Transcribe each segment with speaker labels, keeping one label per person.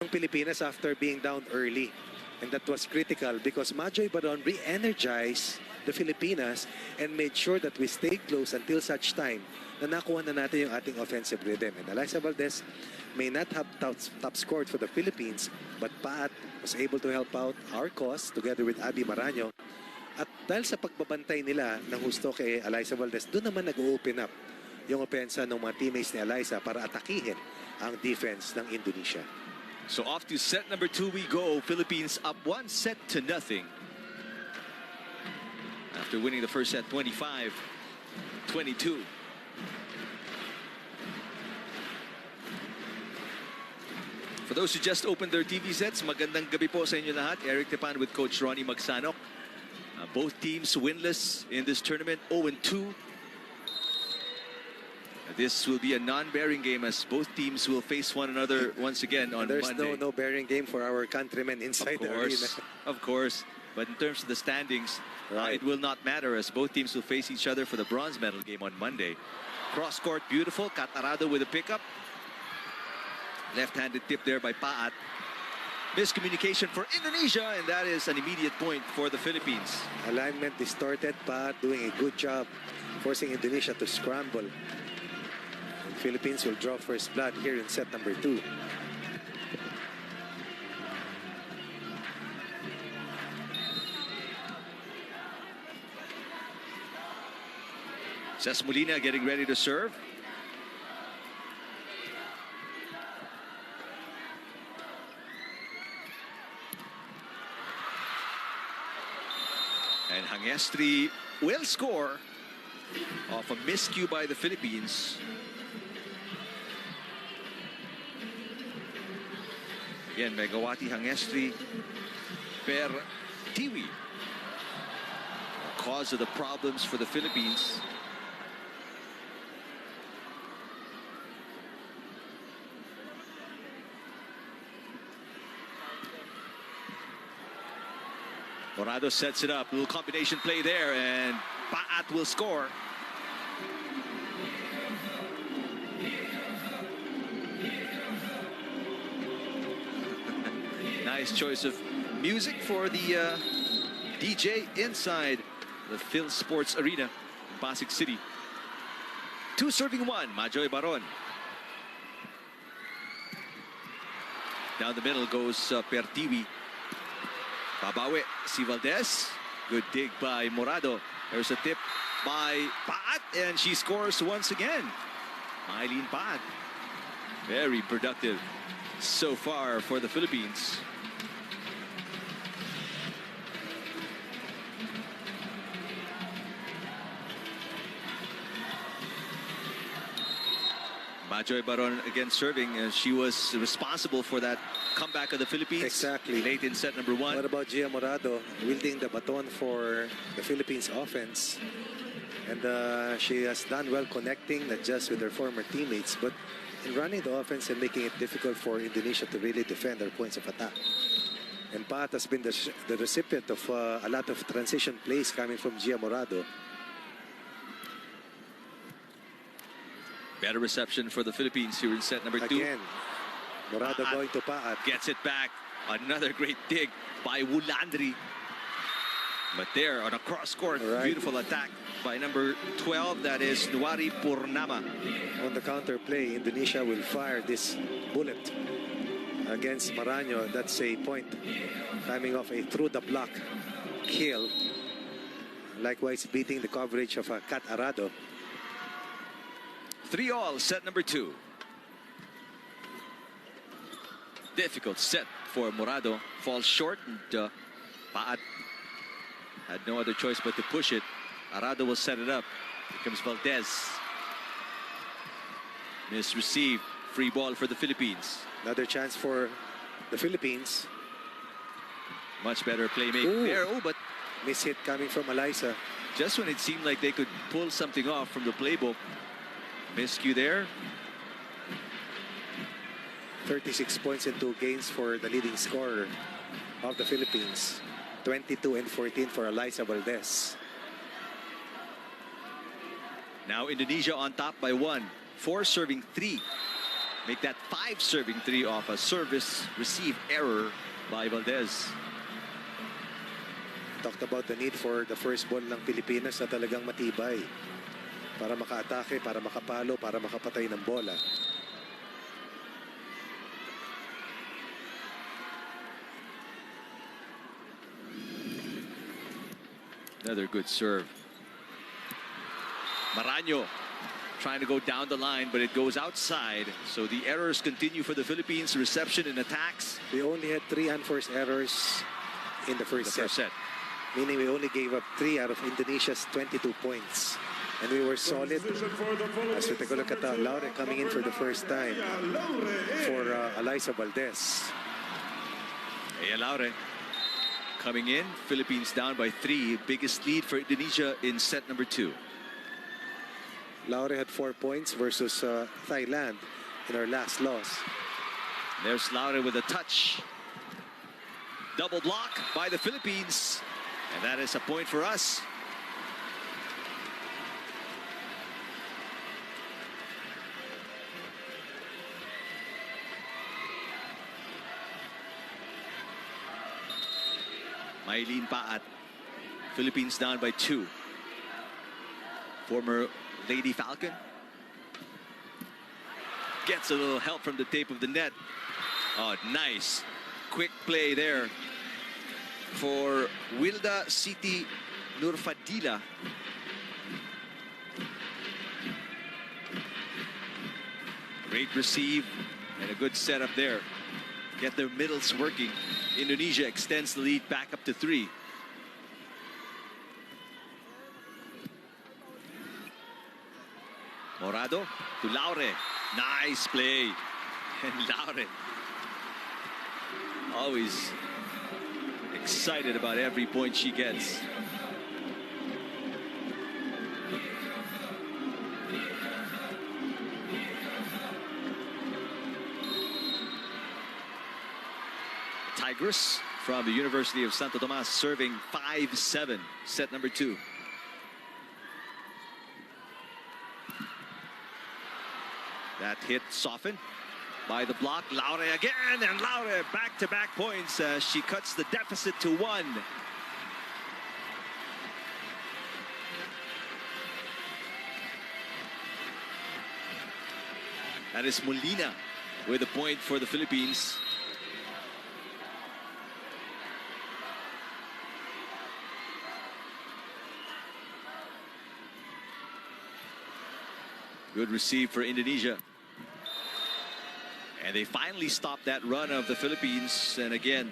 Speaker 1: Pilipinas after being down early. And that was critical because Majoy Baron re-energized the Filipinas and made sure that we stayed close until such time na nakuha na natin yung ating offensive rhythm. And Eliza Valdez may not have top scored for the Philippines, but Pat was able to help out our cause together with Abby Maraño. At dahil sa pagbabantay nila ng husto kay Eliza Valdez, doon naman nag-open up yung opensa ng mga teammates ni Eliza para atakihin ang defense ng Indonesia.
Speaker 2: So off to set number 2 we go. Philippines up 1-0. After winning the first set 25-22. For those who just opened their TV sets, magandang gabi po sa inyo lahat. Eric Tepan with Coach Ronnie Magsanok. Both teams winless in this tournament, 0-2. This will be a non-bearing game as both teams will face one another once again on Monday.
Speaker 1: There's no bearing game for our countrymen inside the arena.
Speaker 2: Of course. But in terms of the standings, it will not matter as both teams will face each other for the bronze medal game on Monday. Cross court, beautiful. Catarado with a pickup. Left-handed tip there by Paat. Miscommunication for Indonesia, and that is an immediate point for the Philippines.
Speaker 1: Alignment distorted. Paat doing a good job forcing Indonesia to scramble. Philippines will draw first blood here in set number 2.
Speaker 2: Cesc Molina getting ready to serve. And Hangestri will score off a miscue by the Philippines. Again, Megawati Hangestri per Tiwi. Cause of the problems for the Philippines. Morado sets it up. Little combination play there, and Paat will score. Nice choice of music for the DJ inside the Phil Sports Arena in Pasig City. 2 serving 1, Majoy Baron. Down the middle goes Pertiwi. Babawi, si Valdez. Good dig by Morado. There's a tip by Paat, and she scores once again. Eileen Paat. Very productive so far for the Philippines. Majoy Baron again serving. She was responsible for that comeback of the Philippines.
Speaker 1: Exactly.
Speaker 2: Late in set number 1.
Speaker 1: What about Gia Morado wielding the baton for the Philippines offense? And she has done well connecting, not just with her former teammates, but in running the offense and making it difficult for Indonesia to really defend their points of attack. And Pat has been the recipient of a lot of transition plays coming from Gia Morado.
Speaker 2: Better reception for the Philippines here in set number 2.
Speaker 1: Again, Morado going to Paat.
Speaker 2: Gets it back. Another great dig by Wulandri. But there on a cross court, beautiful attack by number 12. That is Nuwari Purnama.
Speaker 1: On the counter play, Indonesia will fire this bullet against Maraño. That's a point coming off a through the block kill. Likewise beating the coverage of Kat Arado.
Speaker 2: 3-all, set number 2. Difficult set for Morado. Falls short, and Paat had no other choice but to push it. Arado will set it up. Here comes Valdez. Misreceived. Free ball for the Philippines.
Speaker 1: Another chance for the Philippines.
Speaker 2: Much better playmaking there. Oh, but
Speaker 1: miss hit coming from Eliza.
Speaker 2: Just when it seemed like they could pull something off from the playbook. Miscue there.
Speaker 1: 36 points and 2 gains for the leading scorer of the Philippines. 22 and 14 for Eliza Valdez.
Speaker 2: Now Indonesia on top by 1. 4 serving 3. make that 5 serving 3 off a service receive error by Valdez.
Speaker 1: Talked about the need for the first ball ng Pilipinas na talagang matibay para maka-atake, para makapalo, para makapatay ng bola.
Speaker 2: Another good serve. Maraño trying to go down the line, but it goes outside. So the errors continue for the Philippines. Reception and attacks.
Speaker 1: We only had 3 unforced errors in the first set. Meaning we only gave up 3 out of Indonesia's 22 points. And we were solid. As we take a look at Laure coming in for the first time for Eliza Valdez.
Speaker 2: Laure coming in. Philippines down by 3. Biggest lead for Indonesia in set number 2.
Speaker 1: Laure had 4 points versus Thailand in our last loss.
Speaker 2: There's Laure with a touch. Double block by the Philippines. And that is a point for us. Maylene Paat. Philippines down by 2. Former Lady Falcon. Gets a little help from the tape of the net. Oh, nice. Quick play there for Wilda Siti Nurfadila. Great receive and a good setup there. Get their middles working. Indonesia extends the lead back up to 3. Morado to Laure. Nice play. And Laure always excited about every point she gets. Tigress from the University of Santo Tomas serving 5-7, set number 2. That hit softened by the block. Laure again, and Laure back-to-back points as she cuts the deficit to 1. That is Molina with a point for the Philippines. Good receive for Indonesia. And they finally stopped that run of the Philippines. And again,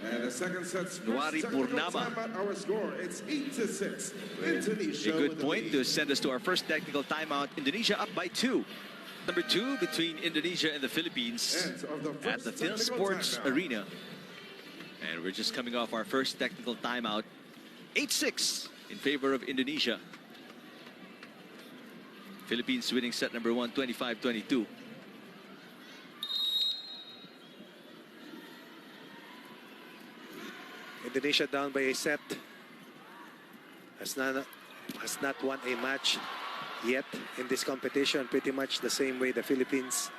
Speaker 3: and the second set's
Speaker 2: Nuari Purnama.
Speaker 3: Our score, it's 8-6. Indonesia.
Speaker 2: A good point to send us to our first technical timeout. Indonesia up by 2. Number 2 between Indonesia and the Philippines at the Phil Sports Arena. And we're just coming off our first technical timeout. 8-6 in favor of Indonesia. Philippines winning set number 1, 25-22.
Speaker 1: Indonesia down by a set. Has not won a match yet in this competition. Pretty much the same way the Philippines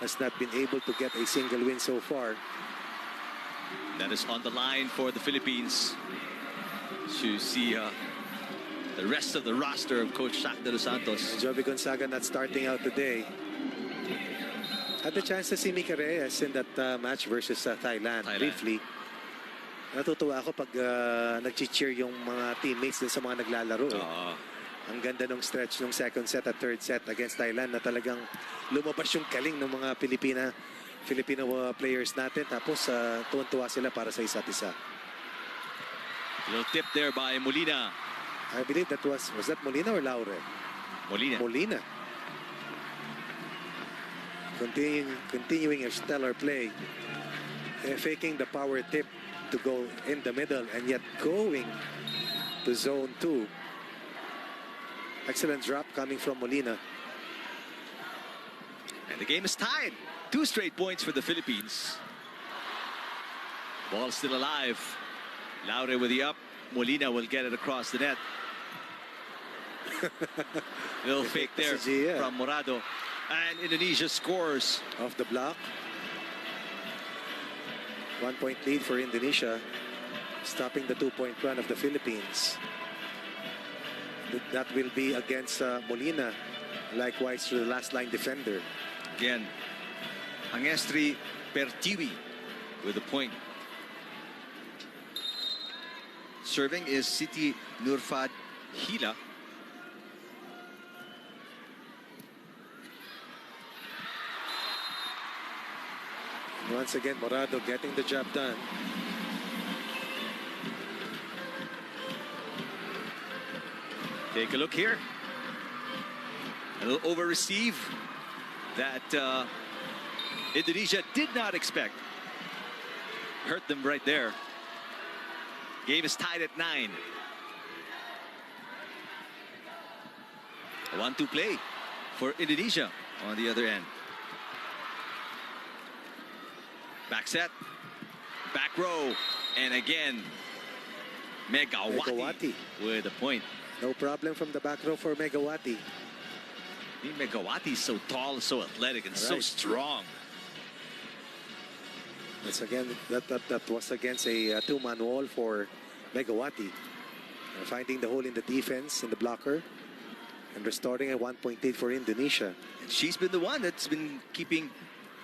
Speaker 1: has not been able to get a single win so far.
Speaker 2: That is on the line for the Philippines. To see the rest of the roster of Coach Shaq de los Santos.
Speaker 1: Joby Gonzaga not starting out today. Had the chance to see Mika Reyes in that match versus Thailand briefly. Natutuwa ako pag nag-cheer yung mga teammates din sa mga naglalaro. Ang ganda ng stretch ng second set at third set against Thailand na talagang lumabas yung galing ng mga Filipino players natin. Tapos tuwan-tuwa sila para sa isa't isa.
Speaker 2: Little tip there by Molina.
Speaker 1: I believe that was that Molina or Laure? Molina. Continuing a stellar play. Faking the power tip to go in the middle and yet going to zone 2. Excellent drop coming from Molina.
Speaker 2: And the game is tied. 2 straight points for the Philippines. Ball still alive. Laure with the up. Molina will get it across the net. Little fake there from Morado. And Indonesia scores.
Speaker 1: Off the block. 1 point lead for Indonesia, stopping the 2-point run of the Philippines. That will be against Molina, likewise to the last line defender.
Speaker 2: Again, Angestri Pertiwi with a point. Serving is Siti Nurfad Hila.
Speaker 1: Once again, Morado getting the job done.
Speaker 2: Take a look here. A little over receive that Indonesia did not expect. Hurt them right there. Game is tied at 9. A 1-2 play for Indonesia on the other end. Back set, back row, and again, Megawati with a point.
Speaker 1: No problem from the back row for Megawati.
Speaker 2: Megawati is so tall, so athletic, and so strong.
Speaker 1: That's again, that was against a two-man wall for Megawati. Finding the hole in the defense, in the blocker, and restoring a 1-point lead for Indonesia.
Speaker 2: And she's been the one that's been keeping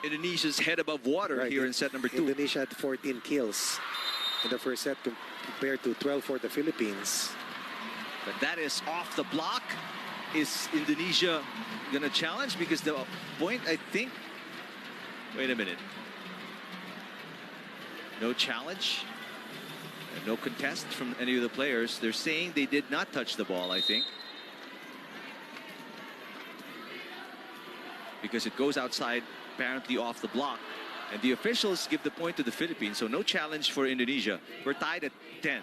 Speaker 2: Indonesia's head above water here in set number 2.
Speaker 1: Indonesia had 14 kills in the first set compared to 12 for the Philippines.
Speaker 2: But that is off the block. Is Indonesia going to challenge? Because the point, I think... Wait a minute. No challenge. And no contest from any of the players. They're saying they did not touch the ball, I think. Because it goes outside, apparently off the block. And the officials give the point to the Philippines. So no challenge for Indonesia. We're tied at 10.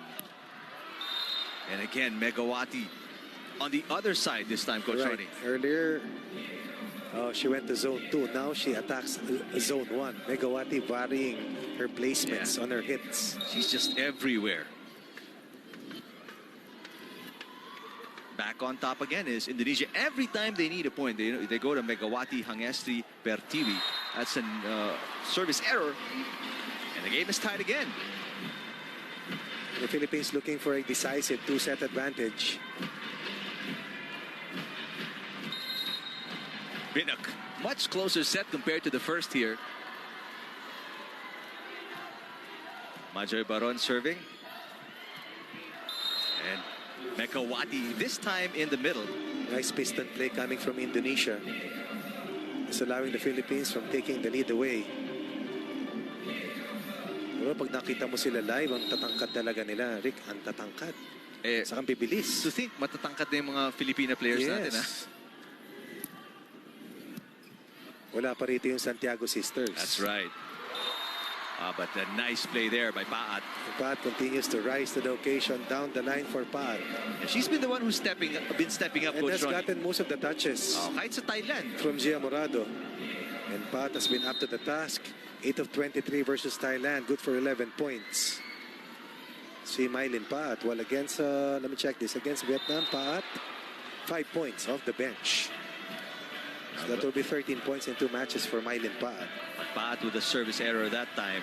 Speaker 2: And again, Megawati on the other side this time, Coach Ronnie.
Speaker 1: Earlier, she went to zone 2. Now she attacks zone 1. Megawati varying her placements on her hits.
Speaker 2: She's just everywhere. Back on top again is Indonesia. Every time they need a point, they go to Megawati Hangestri Pertiwi. That's a service error. And the game is tied again.
Speaker 1: The Philippines looking for a decisive 2-set advantage.
Speaker 2: Been a much closer set compared to the first here. Majoy Baron serving. And Megawati this time in the middle.
Speaker 1: Nice piston play coming from Indonesia. It's allowing the Philippines from taking the lead away. Pero pag nakita mo sila live, ang tatangkad talaga nila, Rick, ang tatangkad. Sakang bibilis.
Speaker 2: To think, matatangkad na yung mga Filipina players natin, ha?
Speaker 1: Wala pa rito yung Santiago sisters.
Speaker 2: That's right. But a nice play there by Paat.
Speaker 1: Paat continues to rise to the occasion down the line for Paat.
Speaker 2: And she's been the one who's been stepping up,
Speaker 1: and
Speaker 2: Coach
Speaker 1: has
Speaker 2: Ronnie.
Speaker 1: gotten most of the touches.
Speaker 2: Kahit sa Thailand.
Speaker 1: From Gia Morado. And Paat has been up to the task. 8 of 23 versus Thailand. Good for 11 points. Si Mylin Paat. Well, against, let me check this. Against Vietnam, Paat, 5 points off the bench. So that will be 13 points in 2 matches for Mylin Paat.
Speaker 2: Paat with a service error that time.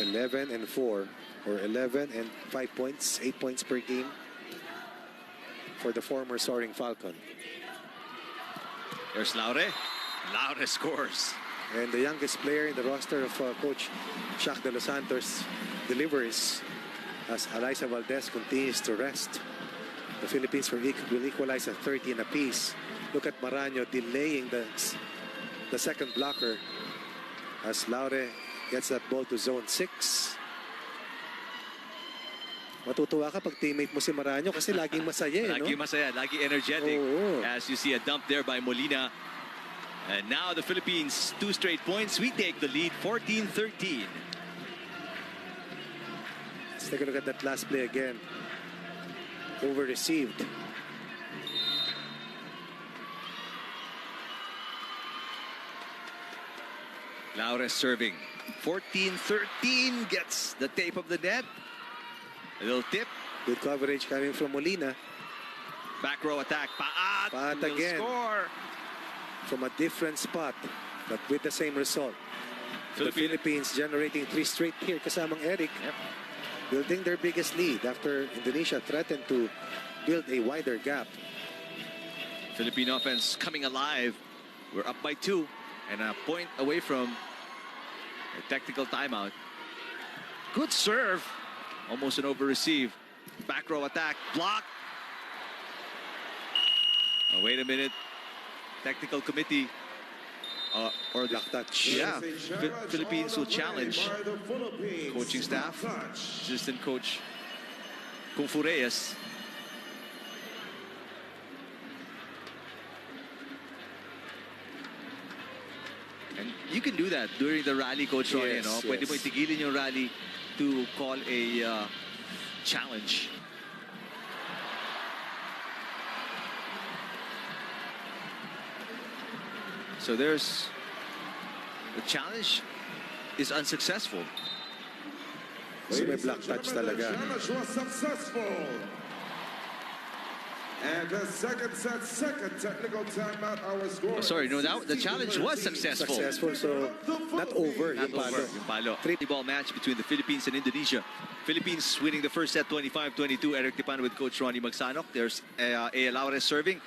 Speaker 1: (11 and 4) or 11 and 5 points, 8 points per game for the former soaring Falcon.
Speaker 2: There's Laure. Laure scores.
Speaker 1: And the youngest player in the roster of Coach Shaq de los Santos delivers as Alyssa Valdez continues to rest. The Philippines will equalize at 13 apiece. Look at Maraño delaying the second blocker as Laure gets that ball to zone 6. Matutuwa ka pag teammate mo si Maraño kasi laging masaya,
Speaker 2: Laging masaya, laging energetic. As you see a dump there by Molina. And now the Philippines, 2 straight points. We take the lead, 14-13.
Speaker 1: Let's take a look at that last play again. Over-received.
Speaker 2: Laure serving. 14-13 gets the tape of the net. A little tip.
Speaker 1: Good coverage coming from Molina.
Speaker 2: Back row attack. Paat.
Speaker 1: Paat
Speaker 2: will
Speaker 1: again.
Speaker 2: Score.
Speaker 1: From a different spot, but with the same result. The Philippines generating 3 straight here kasamang Eric.
Speaker 2: Yep.
Speaker 1: Building their biggest lead after Indonesia threatened to build a wider gap.
Speaker 2: Philippine offense coming alive. We're up by 2 and a point away from a technical timeout. Good serve. Almost an over receive. Back row attack. Block. Oh, wait a minute. Technical committee. Or the
Speaker 1: Block touch.
Speaker 2: Yeah, Philippines will challenge coaching staff. Assistant coach Kung Fu Reyes. And you can do that during the rally, Coach Ronnie.
Speaker 1: Yes,
Speaker 2: No?
Speaker 1: yes.
Speaker 2: Pwede mo itigilin yung rally to call a challenge. So there's the challenge is unsuccessful.
Speaker 1: So may block touch talaga.
Speaker 3: Challenge was successful. And the second set, second technical timeout. Our score.
Speaker 2: Oh, sorry, no, the challenge was successful.
Speaker 1: Successful, so not over.
Speaker 2: Not
Speaker 1: Yung
Speaker 2: over.
Speaker 1: palo.
Speaker 2: Yung palo. Three-ball match between the Philippines and Indonesia. Philippines winning the first set 25-22. Eric Tipan with Coach Ronnie Magsanok. There's A. Laure serving.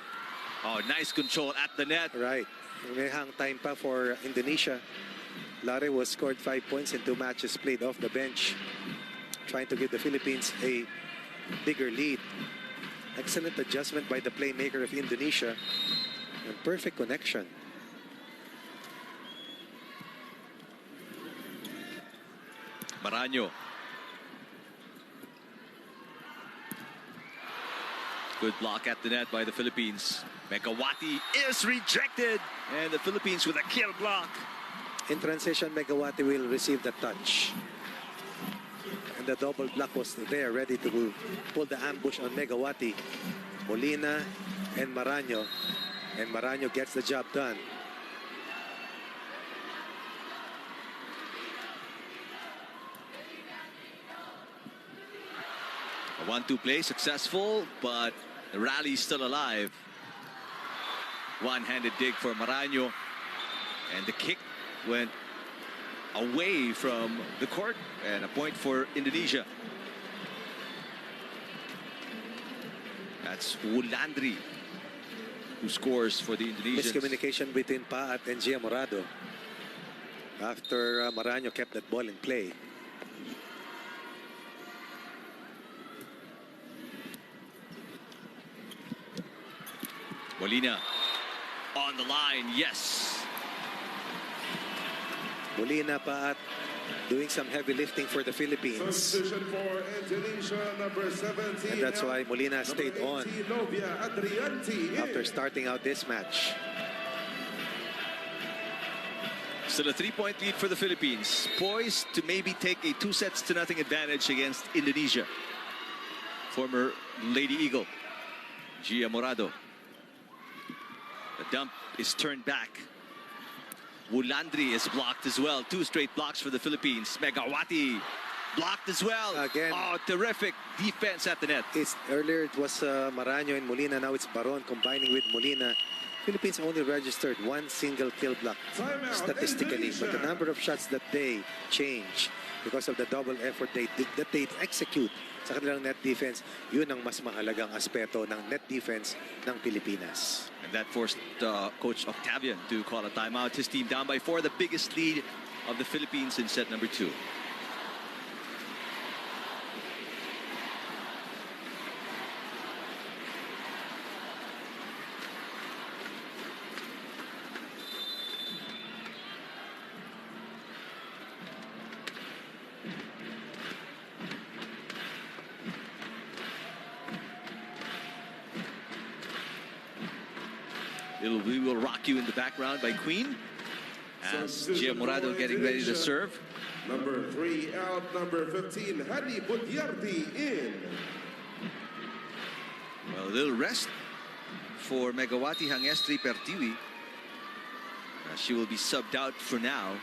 Speaker 2: Oh, nice control at the net.
Speaker 1: Right. May hang time pa for Indonesia. Laure was scored 5 points in 2 matches played off the bench, trying to give the Philippines a bigger lead. Excellent adjustment by the playmaker of Indonesia. And perfect connection.
Speaker 2: Maraño. Good block at the net by the Philippines. Megawati is rejected. And the Philippines with a kill block.
Speaker 1: In transition, Megawati will receive the touch. And the double block was there, ready to pull the ambush on Megawati. Molina and Maraño. And Maraño gets the job done.
Speaker 2: A 1-2 play successful, but the rally is still alive. One-handed dig for Maraño. And the kick went away from the court, and a point for Indonesia. That's Wulandri who scores for the Indonesians.
Speaker 1: Miscommunication between Paat and Gia Morado after Maraño kept that ball in play.
Speaker 2: Molina on the line, yes.
Speaker 1: Molina, Paat doing some heavy lifting for the Philippines.
Speaker 3: Substitution for Indonesia, number 17.
Speaker 1: And that's why Molina stayed on after starting out this match.
Speaker 2: Still a 3-point lead for the Philippines. Poised to maybe take a 2-0 advantage against Indonesia. Former Lady Eagle, Gia Morado. The dump is turned back. Wulandri is blocked as well. 2 straight blocks for the Philippines. Megawati blocked as well.
Speaker 1: Again.
Speaker 2: Oh, terrific defense at the net.
Speaker 1: Earlier it was Maraño and Molina. Now it's Baron combining with Molina. Philippines only registered 1 single kill block statistically, but the number of shots that they change because of the double effort that they execute sa kanilang net defense, yun ang mas mahalagang aspeto ng net defense ng Pilipinas.
Speaker 2: And that forced Coach Octavian to call a timeout. His team down by 4, the biggest lead of the Philippines in set number 2. We Will Rock You in the background by Queen. As Gia Morado getting ready to serve.
Speaker 3: Number 3 out, number 15, Hadi Butyarti in.
Speaker 2: Well, a little rest for Megawati Hangestri Pertiwi. She will be subbed out for now.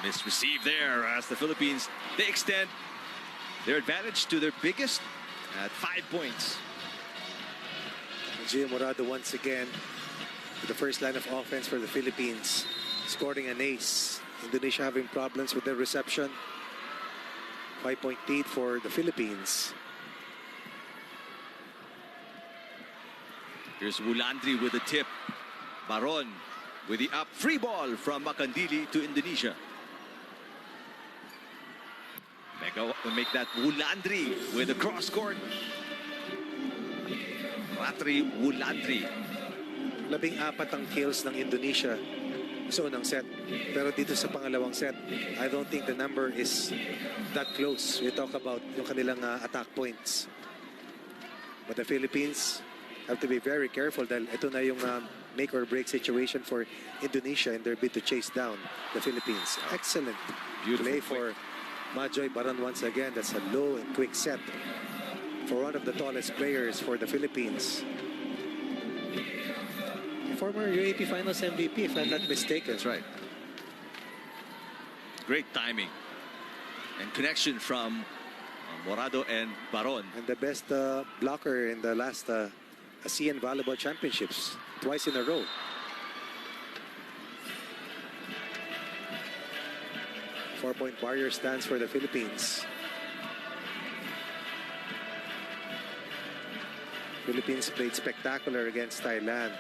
Speaker 2: Misreceived there as the Philippines, they extend their advantage to their biggest at 5 points.
Speaker 1: Gia Morado once again with the first line of offense for the Philippines, scoring an ace. Indonesia having problems with their reception. 5-point lead for the Philippines.
Speaker 2: Here's Wulandri with the tip. Baron with the up. Free ball from Makandili to Indonesia. Make that Wulandri with the cross court. Ratri Wulandri.
Speaker 1: 14 ang kills ng Indonesia sa unang set. Pero dito sa pangalawang set, I don't think the number is that close. We talk about yung kanilang attack points. But the Philippines have to be very careful dahil ito na yung make or break situation for Indonesia in their bid to chase down the Philippines. Excellent play for Majoy Baron once again. That's a low and quick set for one of the tallest players for the Philippines. Former UAP Finals MVP, if I'm not mistaken.
Speaker 2: That's right. Great timing and connection from Morado and Baron.
Speaker 1: And the best blocker in the last ASEAN Volleyball Championships, twice in a row. Four-point barrier stands for the Philippines. Philippines played spectacular against Thailand.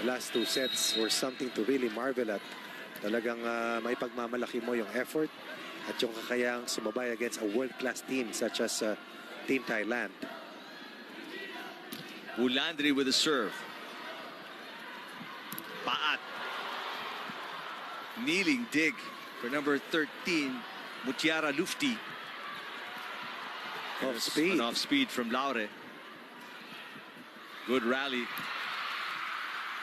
Speaker 1: The last two sets were something to really marvel at. Talagang may pagmamalaki mo yung effort at yung kakayang sumabay against a world-class team such as Team Thailand.
Speaker 2: Wulandri with a serve. Paat. Kneeling dig for number 13, Mutiara Lufti.
Speaker 1: Off speed.
Speaker 2: An off speed from Laure. Good rally.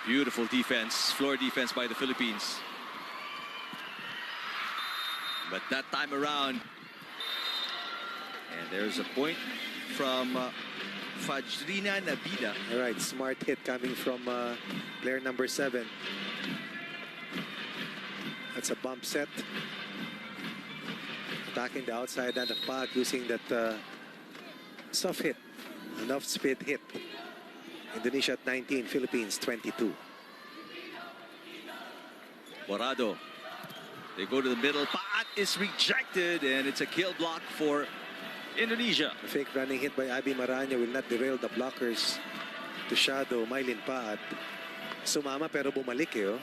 Speaker 2: Beautiful defense, floor defense by the Philippines. But that time around, and there's a point from Fajrina Nabila.
Speaker 1: All right, smart hit coming from player number 7. That's a bump set. Attacking the outside end of Paat using that soft hit, an off-speed hit. Indonesia at 19, Philippines 22.
Speaker 2: Morado. They go to the middle. Paat is rejected, and it's a kill block for Indonesia.
Speaker 1: A fake running hit by Abby Maraño will not derail the blockers to shadow Mylene Paat. Sumama pero bumalik eh. Oh.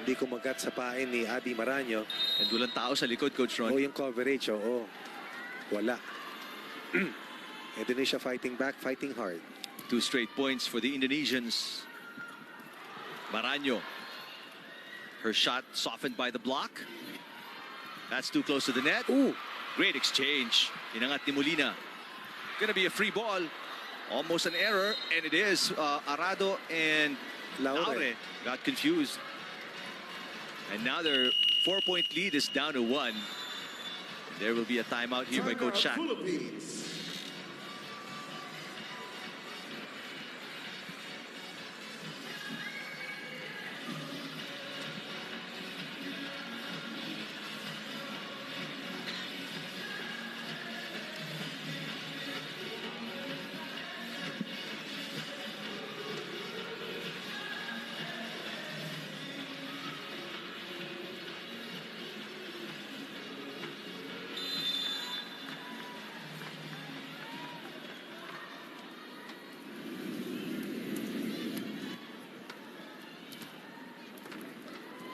Speaker 1: Hindi kumagat sa pain ni Abby Maraño.
Speaker 2: And walang tao sa likod, Coach Ron.
Speaker 1: Oh, yung coverage, oo. Wala. Indonesia fighting back, fighting hard.
Speaker 2: 2 straight points for the Indonesians. Maraño. Her shot softened by the block. That's too close to the net.
Speaker 1: Ooh.
Speaker 2: Great exchange. Inangat ni Molina. Gonna be a free ball. Almost an error, and it is. Arado and Laure got confused. And now their 4-point lead is down to 1. There will be a timeout here by Coach Shaq.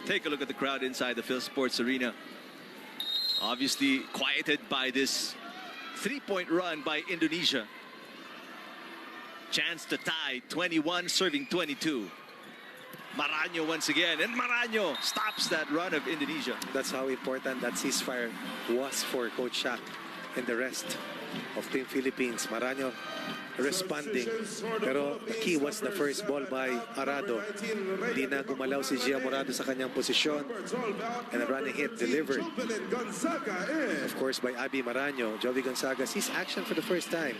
Speaker 2: Take a look at the crowd inside the Phil Sports Arena. Obviously quieted by this 3-point run by Indonesia. Chance to tie, 21 serving 22. Maraño once again, and Maraño stops that run of Indonesia.
Speaker 1: That's how important that ceasefire was for Coach Shaq and the rest of Team Philippines. Maraño responding. Pero the key was the first ball by Arado. Hindi na gumalaw si Gia Morado sa kanyang posisyon. And a running hit delivered. Of course by Abby Maraño. Jovi Gonzaga sees action for the first time.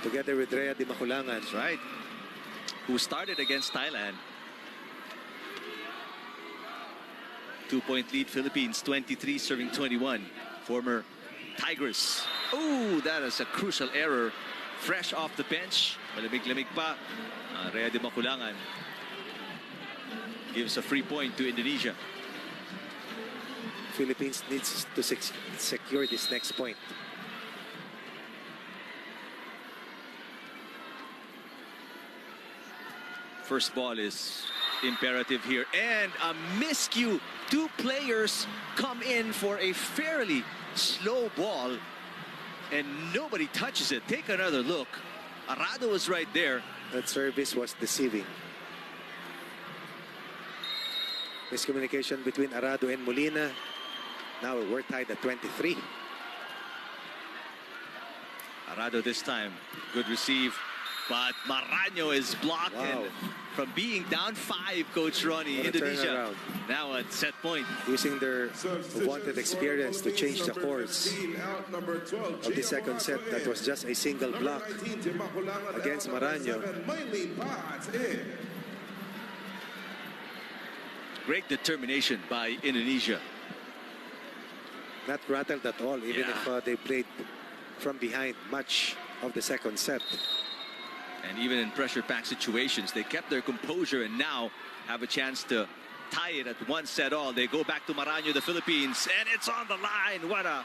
Speaker 1: Together with Rhea Di Maculangan.
Speaker 2: That's right. Who started against Thailand. 2-point lead Philippines, 23 serving 21. Former Tigers. Oh, that is a crucial error. Fresh off the bench. Malamig-lamig pa. Rhea de Maculangan gives a free point to Indonesia.
Speaker 1: Philippines needs to secure this next point.
Speaker 2: First ball is imperative here. And a miscue. Two players come in for a fairly slow ball. And nobody touches it. Take another look. Arado was right there.
Speaker 1: That service was deceiving. Miscommunication between Arado and Molina. Now we're tied at 23.
Speaker 2: Arado this time. Good receive. But Maraño is blocked.
Speaker 1: Wow.
Speaker 2: And from being down 5, Coach Ronnie,
Speaker 1: What a
Speaker 2: Indonesia
Speaker 1: turnaround.
Speaker 2: now at set point.
Speaker 1: Using their wanted experience to change the course of the second set. That was just a single block against Maraño.
Speaker 2: Great determination by Indonesia.
Speaker 1: Not rattled at all, even if they played from behind much of the second set.
Speaker 2: And even in pressure-packed situations, they kept their composure and now have a chance to tie it at 1-all. They go back to Maraño, the Philippines, and it's on the line. What a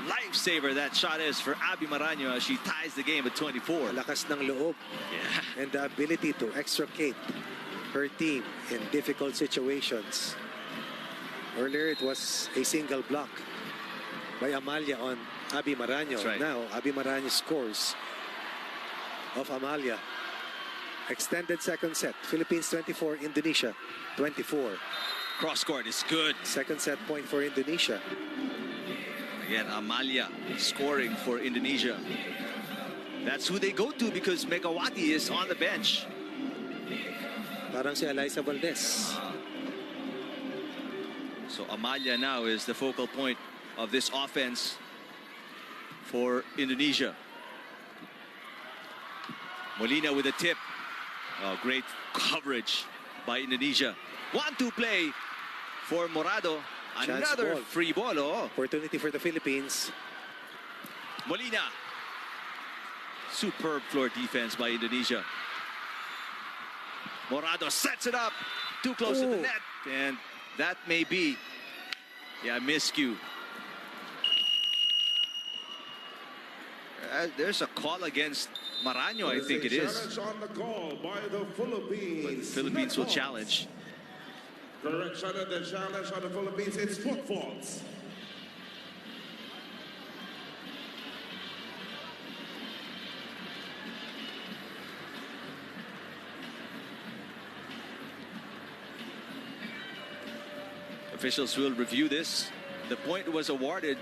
Speaker 2: lifesaver that shot is for Abby Maraño as she ties the game at 24.
Speaker 1: Lakas ng loob.
Speaker 2: Yeah.
Speaker 1: And the ability to extricate her team in difficult situations. Earlier, it was a single block by Amalia on Abby Maraño.
Speaker 2: Right.
Speaker 1: Now, Abby Maraño scores of Amalia. Extended second set. Philippines 24, Indonesia 24.
Speaker 2: Cross court is good.
Speaker 1: Second set point for Indonesia.
Speaker 2: Again, Amalia scoring for Indonesia. That's who they go to because Megawati is on the bench.
Speaker 1: Parang si Eliza Valdez.
Speaker 2: So Amalia now is the focal point of this offense for Indonesia. Molina with a tip. Oh, great coverage by Indonesia. 1-2 play for Morado.
Speaker 1: Chance
Speaker 2: Another
Speaker 1: ball.
Speaker 2: free ball. Oh.
Speaker 1: Opportunity for the Philippines.
Speaker 2: Molina. Superb floor defense by Indonesia. Morado sets it up. Too close to the net. And that may be, miscue. There's a call against Maraño, I think it is.
Speaker 3: On the call by the Philippines.
Speaker 2: But the Philippines will challenge.
Speaker 3: Correction of the challenge on the Philippines. It's foot faults.
Speaker 2: Officials will review this. The point was awarded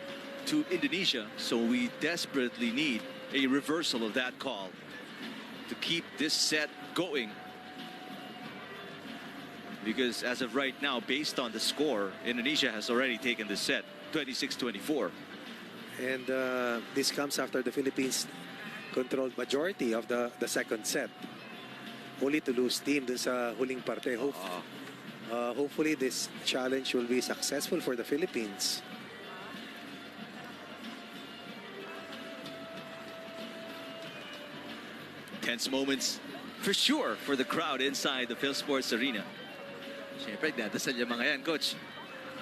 Speaker 2: to Indonesia, so we desperately need a reversal of that call to keep this set going. Because as of right now, based on the score, Indonesia has already taken the set, 26-24.
Speaker 1: And this comes after the Philippines controlled majority of the second set. Only to lose team dun sa huling parte. Hopefully this challenge will be successful for the Philippines.
Speaker 2: Tense moments for sure for the crowd inside the Phil Sports Arena. Siyempre, dadasal yung mga yan, Coach.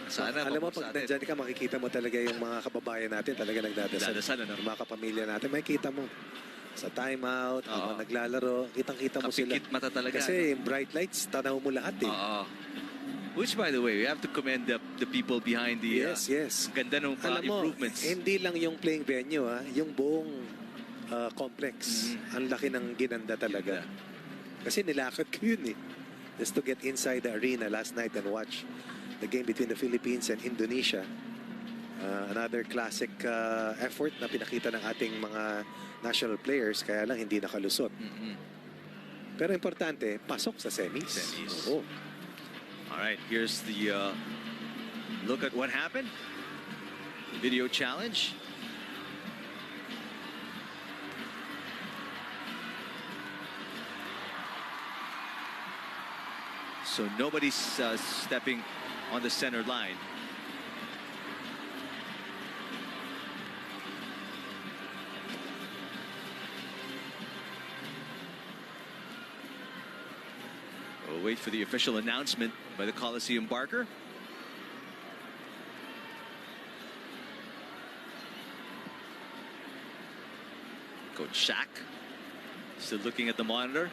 Speaker 2: Sana
Speaker 1: Alam mo,
Speaker 2: sa
Speaker 1: pag
Speaker 2: atin.
Speaker 1: nandyan ka, makikita mo talaga yung mga kababayan natin talaga nagdadasal.
Speaker 2: Nagdadasal, ano?
Speaker 1: Yung mga kapamilya natin, makikita mo sa timeout, mga naglalaro, kitang-kita mo sila.
Speaker 2: Kapikit mata talaga.
Speaker 1: Kasi yung bright lights, tanaw mo lahat eh.
Speaker 2: Which, by the way, we have to commend the people behind the
Speaker 1: Yes.
Speaker 2: ganda ng
Speaker 1: Alam mo,
Speaker 2: improvements.
Speaker 1: hindi lang yung playing venue, yung buong complex. Ang laki ng ginanda talaga. Kasi nilakad ko yun eh. Just to get inside the arena last night and watch the game between the Philippines and Indonesia. Another classic effort na pinakita ng ating mga national players, kaya lang hindi nakalusot. Pero importante, pasok sa semis. Oo.
Speaker 2: All right, here's the look at what happened. Video challenge. So nobody's stepping on the center line. We'll wait for the official announcement by the Coliseum Barker. Coach Shaq still looking at the monitor.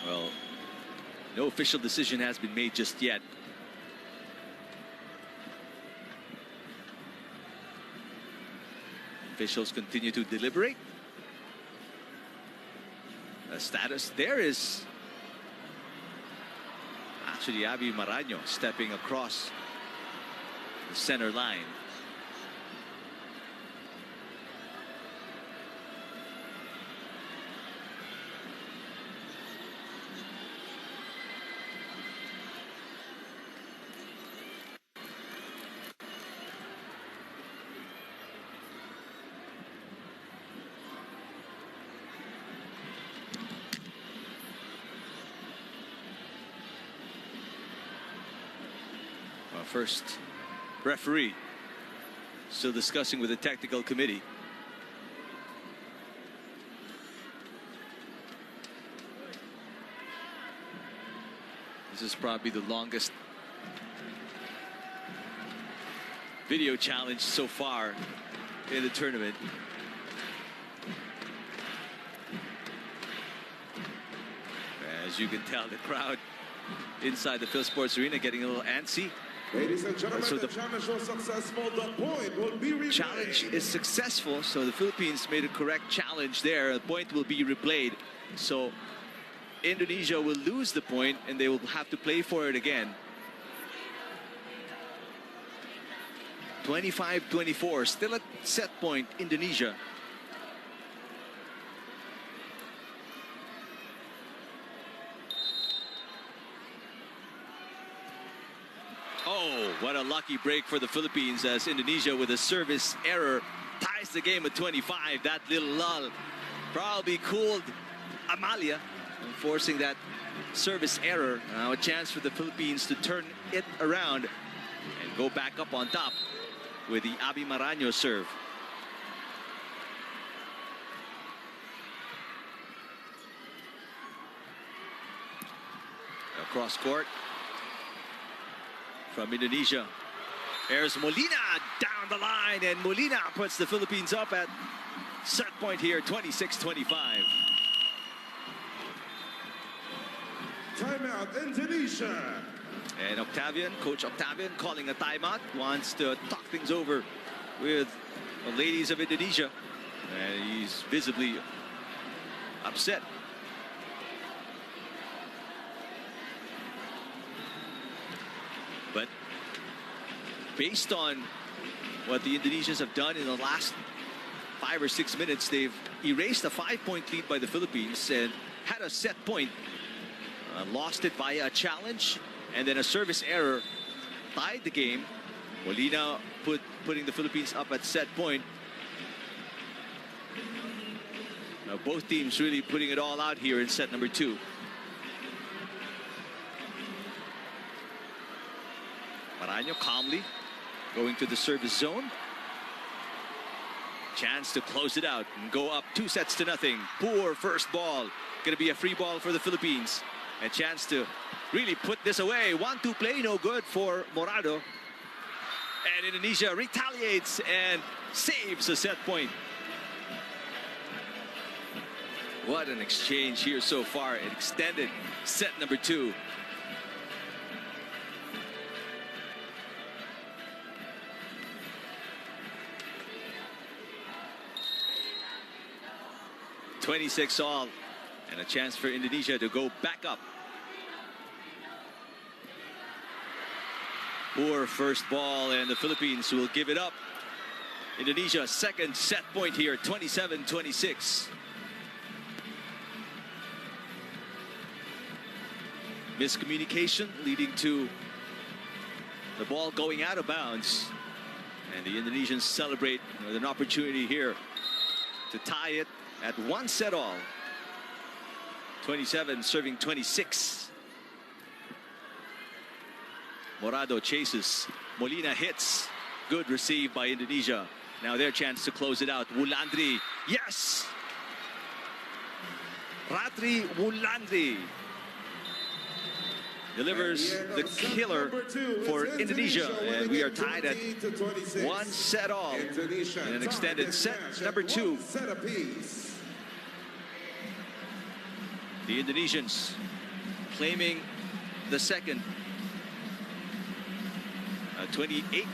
Speaker 2: Well, no official decision has been made just yet. Officials continue to deliberate. The status there is actually Abby Maraño stepping across the center line. First referee still discussing with the technical committee. This is probably the longest video challenge so far in the tournament. As you can tell, the crowd inside the Phil Sports Arena getting a little antsy.
Speaker 3: Ladies and gentlemen, so the challenge was successful. The point will be replayed.
Speaker 2: Challenge is successful, so the Philippines made a correct challenge there. The point will be replayed. So Indonesia will lose the point and they will have to play for it again. 25-24, still at set point, Indonesia. Oh, what a lucky break for the Philippines as Indonesia with a service error ties the game at 25. That little lull probably cooled Amalia, forcing that service error. Now a chance for the Philippines to turn it around and go back up on top with the Abby Maraño serve. Across court from Indonesia. There's Molina down the line, and Molina puts the Philippines up at set point here, 26-25.
Speaker 3: Timeout, Indonesia.
Speaker 2: And Octavian, Coach Octavian, calling a timeout, wants to talk things over with the ladies of Indonesia. And he's visibly upset. But based on what the Indonesians have done in the last 5 or 6 minutes, they've erased a 5-point lead by the Philippines and had a set point. Lost it via a challenge and then a service error tied the game. Molina putting the Philippines up at set point. Now both teams really putting it all out here in set number 2. Maraño calmly going to the service zone. Chance to close it out and go up 2-0. Poor first ball. Going to be a free ball for the Philippines. A chance to really put this away. 1-2 play, no good for Morado. And Indonesia retaliates and saves a set point. What an exchange here so far. It extended set number 2. (26-all), and a chance for Indonesia to go back up. Poor first ball, and the Philippines will give it up. Indonesia second set point here, 27-26. Miscommunication leading to the ball going out of bounds, and the Indonesians celebrate with an opportunity here to tie it at 1-all. 27 serving 26. Morado chases. Molina hits. Good receive by Indonesia. Now their chance to close it out. Wulandri. Yes! Ratri Wulandri delivers the killer for Indonesia. And we are tied at 1 set all in an extended set number 2. The Indonesians claiming the second. 28